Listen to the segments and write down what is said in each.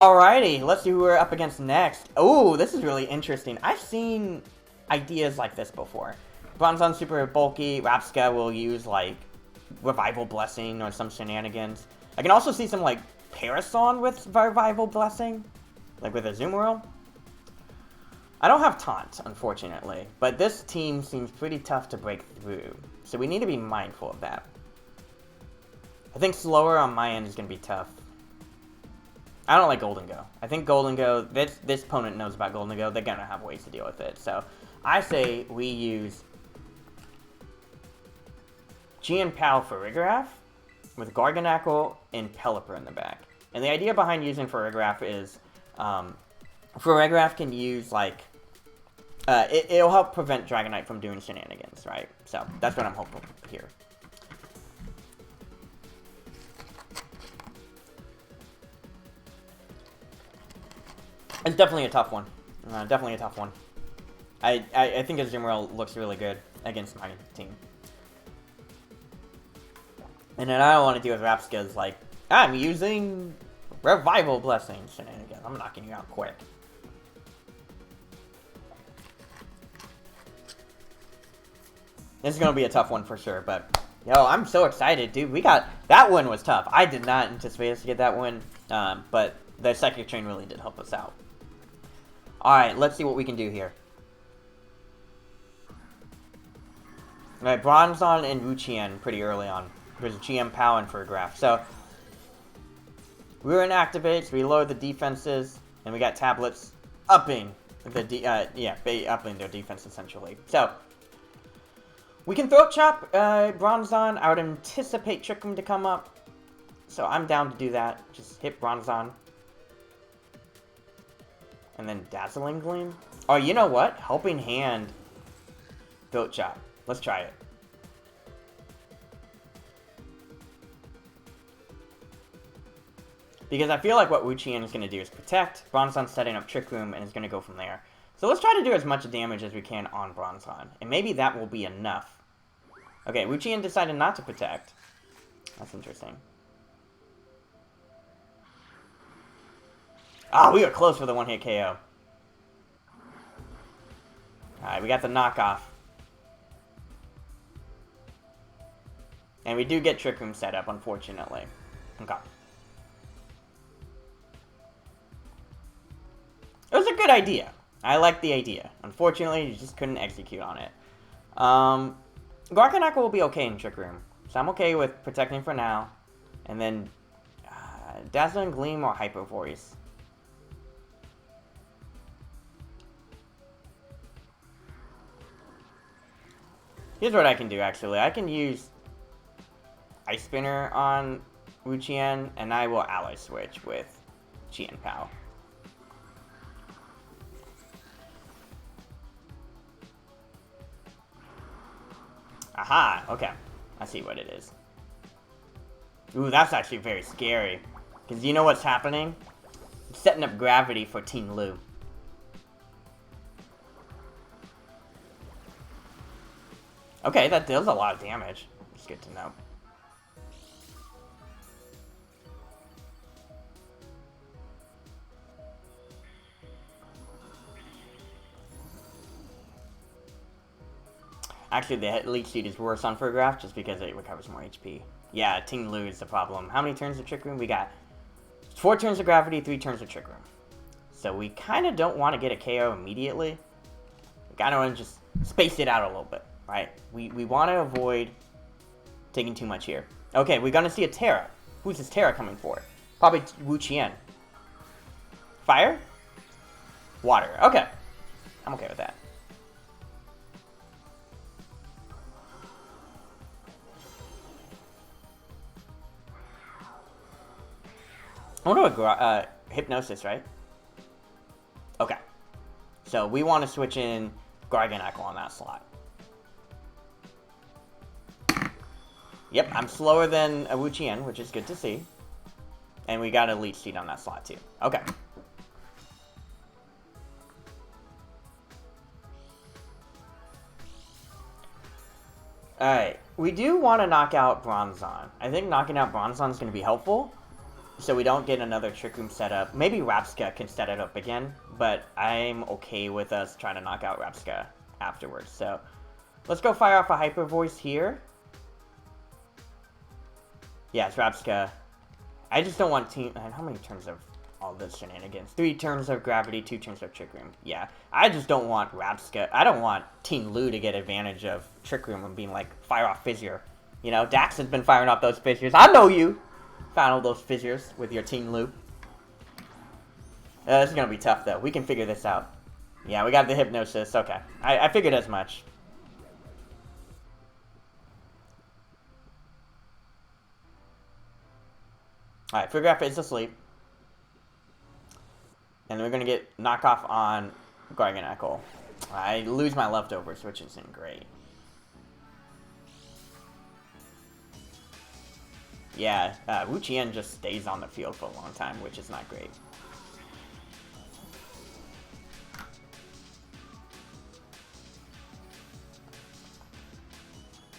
Alrighty, let's see who we're up against next. Oh, this is really interesting. I've seen ideas like this before. Bronzon super bulky, Rapska will use like Revival Blessing or some shenanigans. I can also see some like Parason with Revival Blessing, like with Azumarill. I don't have Taunt, unfortunately, but this team seems pretty tough to break through, so we need to be mindful of that. I think slower on my end is going to be tough. I don't like Golden Go. I think Golden Go, this opponent knows about Golden Go. They're going to have ways to deal with it. So I say we use Pal for Farigiraf with Garganacl and Pelipper in the back. And the idea behind using Farigiraf is Farigiraf can use, like, it'll help prevent Dragonite from doing shenanigans, right? So that's what I'm hoping here. It's definitely a tough one. Definitely a tough one. I think Azumarill looks really good against my team. And then I don't want to do with Rapska's like, I'm using Revival Blessing shenanigans. I'm knocking you out quick. This is going to be a tough one for sure, but yo, I'm so excited, dude. We got, that one was tough. I did not anticipate us to get that one, but the Psychic Train really did help us out. Alright, let's see what we can do here. Alright, Bronzon and Wuchien pretty early on. There's GM Pow and Farigiraf. So, Ruin activates, we lower the defenses, and we got tablets upping the upping their defense essentially. So, we can Throat Chop Bronzon. I would anticipate Trick Room to come up. So I'm down to do that. Just hit Bronzon. And then Dazzling Gleam. Oh, you know what? Helping Hand. Throat Chop. Let's try it. Because I feel like what Wuchien is going to do is protect. Bronzon's setting up Trick Room and is going to go from there. So let's try to do as much damage as we can on Bronzon. And maybe that will be enough. Okay, Wuchien decided not to protect. That's interesting. Ah, we were close for the one-hit KO. Alright, we got the knockoff. And we do get Trick Room set up, unfortunately. Okay. It was a good idea. I like the idea. Unfortunately, you just couldn't execute on it. Garganacl will be okay in Trick Room. So I'm okay with protecting for now. And then Dazzling Gleam or Hyper Voice. Here's what I can do, actually. I can use Ice Spinner on Wuchien, and I will Ally Switch with Chien Pao. Aha! Okay. I see what it is. Ooh, that's actually very scary. Because you know what's happening? I'm setting up gravity for Team Lu. Okay, that deals a lot of damage. It's good to know. Actually, the Leech Seed is worse on Farigiraf just because it recovers more HP. Yeah, Team Lu is the problem. How many turns of Trick Room? We got 4 turns of Gravity, 3 turns of Trick Room. So we kind of don't want to get a KO immediately. We kind of want to just space it out a little bit, right? We want to avoid taking too much here. Okay, we're going to see a Terra. Who's this Terra coming for? Probably Wuchien. Fire? Water. Okay. I'm okay with that. I wonder what Hypnosis, right? Okay. So we want to switch in Garganacl on that slot. Yep, I'm slower than a Wuchien, which is good to see. And we got a Leech Seed on that slot too. Okay. Alright, we do want to knock out Bronzon. I think knocking out Bronzon is going to be helpful. so we don't get another Trick Room setup. Maybe Rapska can set it up again, but I'm okay with us trying to knock out Rapska afterwards. So let's go fire off a Hyper Voice here. Yeah, it's Rapska. I just don't want team... How many turns of all this shenanigans? 3 turns of Gravity, 2 turns of Trick Room. Yeah, I just don't want Rapska... I don't want Team Lou to get advantage of Trick Room and being like, fire off Fissure. You know, Dax has been firing off those Fissures. I know you! Found all those Fissures with your Team Lou. This is gonna be tough, though. We can figure this out. Yeah, we got the Hypnosis. Okay. I figured as much. Alright, Figure is asleep. And we're gonna get knockoff on Garganacl. I lose my leftovers, which isn't great. Yeah, Wuchien just stays on the field for a long time, which is not great.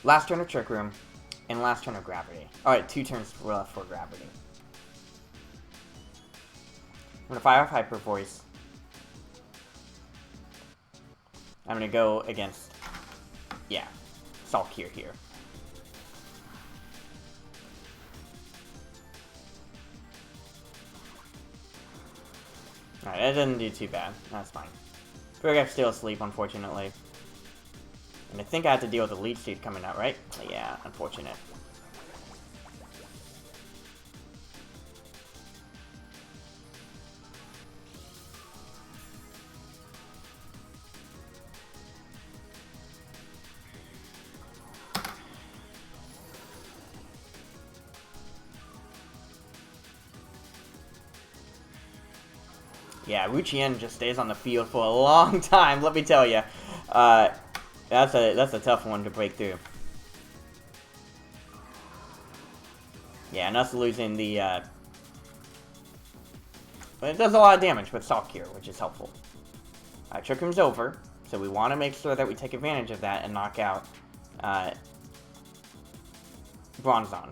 Last turn of Trick Room, and last turn of Gravity. Alright, 2 turns left for Gravity. I'm gonna fire off Hyper Voice. I'm gonna go against, yeah, Salkir here. Alright, that didn't do too bad. That's fine. Fergap's still asleep, unfortunately. And I think I have to deal with the Leech Seed coming out, right? Yeah, unfortunate. Yeah, Wuchien just stays on the field for a long time, let me tell you. That's a tough one to break through. Yeah, and us losing the, but it does a lot of damage with Salkir, which is helpful. Alright, Trick Room's over, so we want to make sure that we take advantage of that and knock out, Bronzong.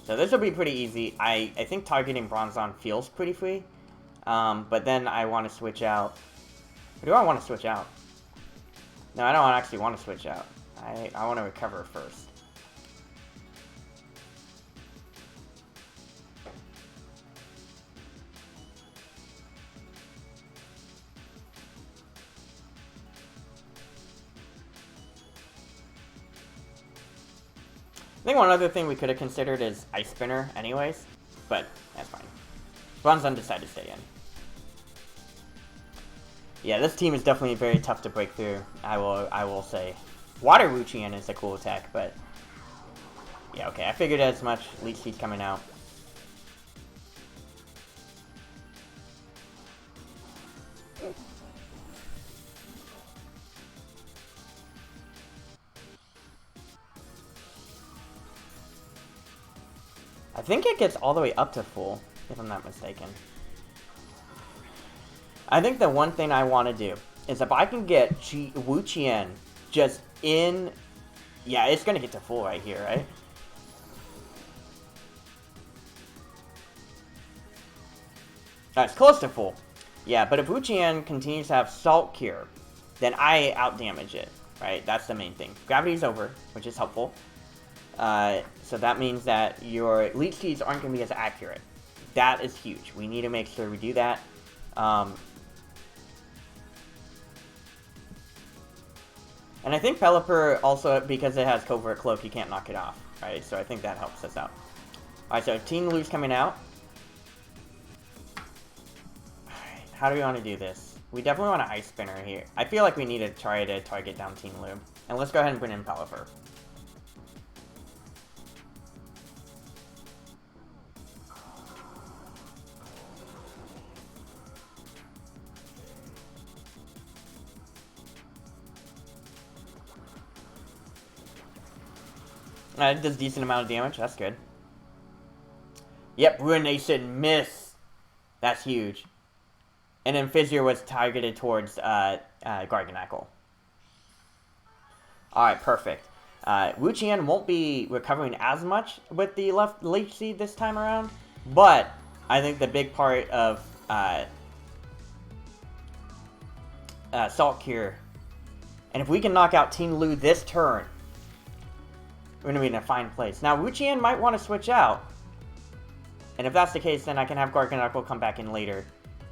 So this will be pretty easy. I think targeting Bronzong feels pretty free. But then I want to switch out. Or do I want to switch out? No, I don't actually want to switch out. I want to recover first. I think one other thing we could have considered is Ice Spinner anyways, but that's fine. Bronzong decided to stay in. Yeah, this team is definitely very tough to break through, I will say. Water Wuchien is a cool attack, but... yeah, okay, I figured as much. Leech Seed coming out. I think it gets all the way up to full, if I'm not mistaken. I think the one thing I want to do is if I can get Wuchien just in... yeah, it's going to get to full right here, right? It's close to full. Yeah, but if Wuchien continues to have Salt Cure, then I outdamage it, right? That's the main thing. Gravity's over, which is helpful. So that means that your Leech Seeds aren't going to be as accurate. That is huge. We need to make sure we do that. And I think Pelipper also, because it has Covert Cloak, you can't knock it off, right? So I think that helps us out. Alright, so Team Lou's coming out. Alright, how do we want to do this? We definitely want an Ice Spinner here. I feel like we need to try to target down Team Lou. And let's go ahead and bring in Pelipper. It does a decent amount of damage. That's good. Yep, Ruination miss. That's huge. And then Fissure was targeted towards Garganacl. Alright, perfect. Wu Qian won't be recovering as much with the left Leech Seed this time around, but I think the big part of Salt Cure, and if we can knock out Teen Lu this turn, we're going to be in a fine place. Now, Wu Qian might want to switch out, and if that's the case, then I can have Garganacl come back in later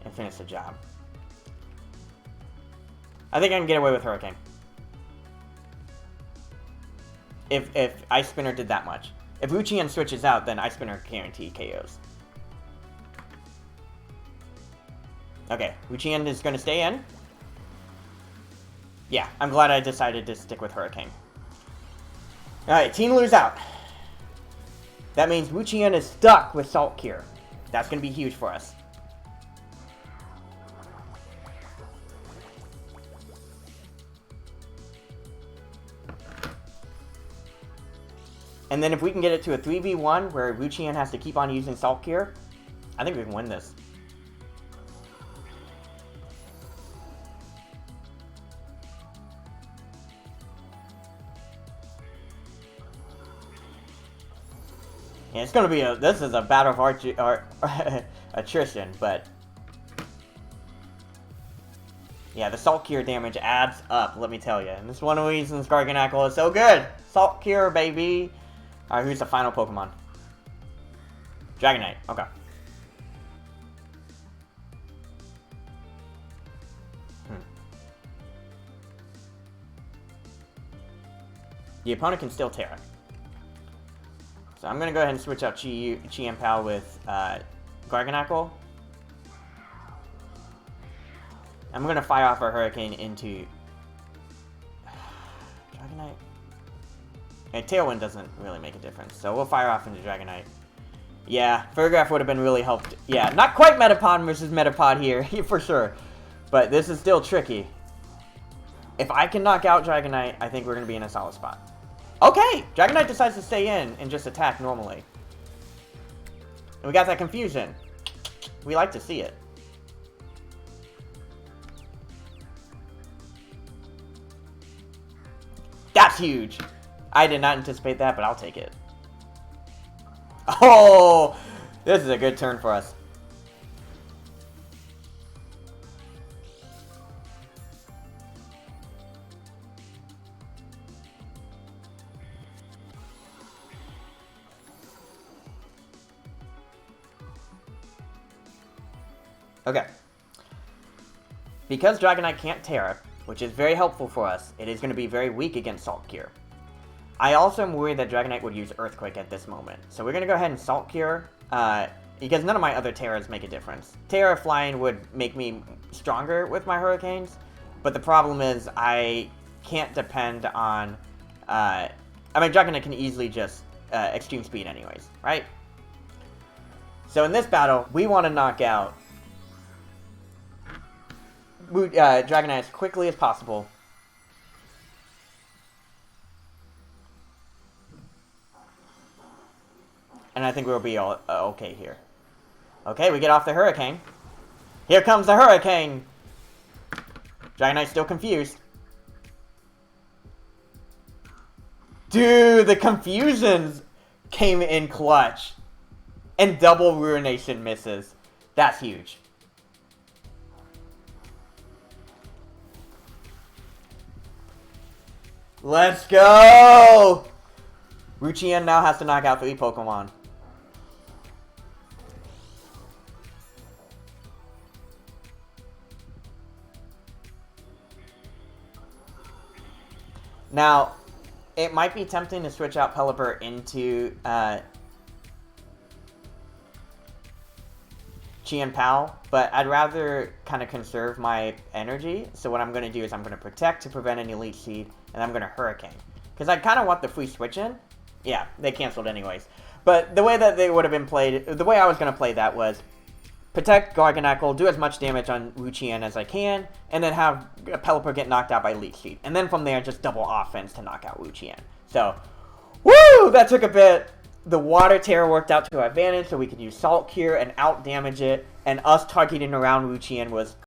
and finish the job. I think I can get away with Hurricane. If Ice Spinner did that much. If Wu Qian switches out, then Ice Spinner guaranteed KOs. Okay, Wu Qian is going to stay in. Yeah, I'm glad I decided to stick with Hurricane. Alright, Teen Lu's out. That means Wu Qian is stuck with Salt Cure. That's going to be huge for us. And then if we can get it to a 3v1 where Wu Qian has to keep on using Salt Cure, I think we can win this. Yeah, it's gonna be this is a battle of attrition, but yeah, the Salt Cure damage adds up, let me tell you. And this is one of the reasons Garganacl is so good. Salt Cure, baby. Alright, who's the final Pokemon? Dragonite, okay. The opponent can still Terra. So I'm going to go ahead and switch out Chi-Pao with Garganacl. I'm going to fire off a Hurricane into Dragonite. And Tailwind doesn't really make a difference, so we'll fire off into Dragonite. Yeah, Fergraph would have been really helped. Yeah, not quite Metapod versus Metapod here, for sure. But this is still tricky. If I can knock out Dragonite, I think we're going to be in a solid spot. Okay! Dragonite decides to stay in and just attack normally. And we got that confusion. We like to see it. That's huge! I did not anticipate that, but I'll take it. Oh! This is a good turn for us. Okay. Because Dragonite can't Terra, which is very helpful for us, it is going to be very weak against Salt Cure. I also am worried that Dragonite would use Earthquake at this moment. So we're going to go ahead and Salt Cure, because none of my other Terras make a difference. Terra Flying would make me stronger with my Hurricanes, but the problem is I can't depend on... I mean, Dragonite can easily just Extreme Speed anyways, right? So in this battle, we want to knock out Dragonite as quickly as possible. And I think we'll be all okay here. Okay, we get off the Hurricane. Here comes the Hurricane! Dragonite's still confused. Dude, the confusions came in clutch. And double Ruination misses. That's huge. Let's go! Wu Qian now has to knock out 3 Pokemon. Now, it might be tempting to switch out Pelipper into Chi-Pao, but I'd rather kind of conserve my energy. So what I'm going to do is I'm going to Protect to prevent any Leech Seed, and I'm going to Hurricane. Because I kind of want the free switch in. Yeah, they canceled anyways. But the way that they would have been played, the way I was going to play that was Protect Garganacl, do as much damage on Wu Qian as I can, and then have Pelipper get knocked out by Leech Seed. And then from there, just double offense to knock out Wu Qian. So, woo! That took a bit. The Water Terror worked out to our advantage, so we could use Salt Cure and out-damage it. And us targeting around Wu Qian was